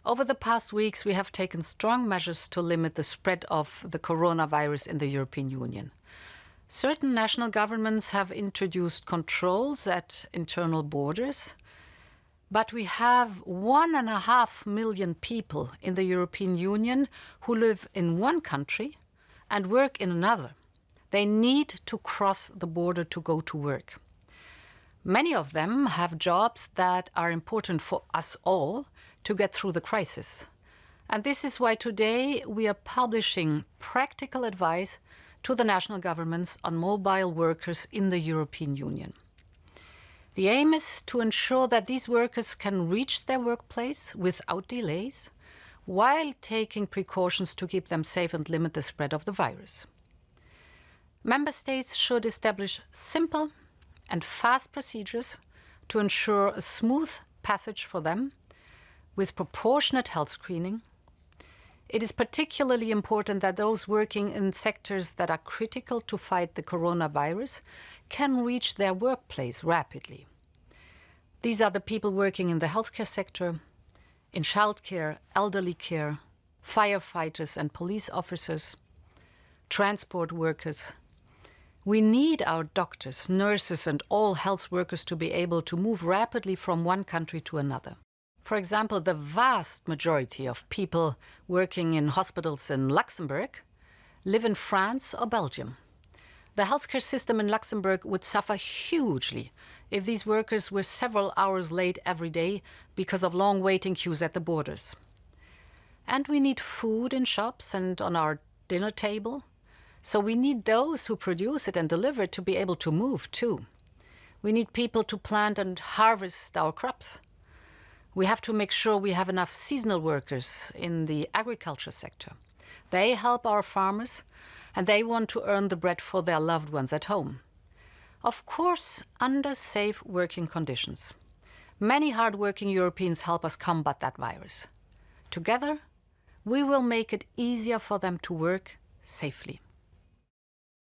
Over the past weeks, we have taken strong measures to limit the spread of the coronavirus in the European Union. Certain national governments have introduced controls at internal borders, but we have 1.5 million people in the European Union who live in one country and work in another. They need to cross the border to go to work. Many of them have jobs that are important for us all to get through the crisis. And this is why today we are publishing practical advice to the national governments on mobile workers in the European Union. The aim is to ensure that these workers can reach their workplace without delays, while taking precautions to keep them safe and limit the spread of the virus. Member states should establish simple and fast procedures to ensure a smooth passage for them with proportionate health screening. It is particularly important that those working in sectors that are critical to fight the coronavirus can reach their workplace rapidly. These are the people working in the healthcare sector, in childcare, elderly care, firefighters and police officers, transport workers. We need our doctors, nurses and all health workers to be able to move rapidly from one country to another. For example, the vast majority of people working in hospitals in Luxembourg live in France or Belgium. The healthcare system in Luxembourg would suffer hugely if these workers were several hours late every day because of long waiting queues at the borders. And we need food in shops and on our dinner table. So we need those who produce it and deliver it to be able to move too. We need people to plant and harvest our crops. We have to make sure we have enough seasonal workers in the agriculture sector. They help our farmers and they want to earn the bread for their loved ones at home. Of course, under safe working conditions. Many hard-working Europeans help us combat that virus. Together, we will make it easier for them to work safely.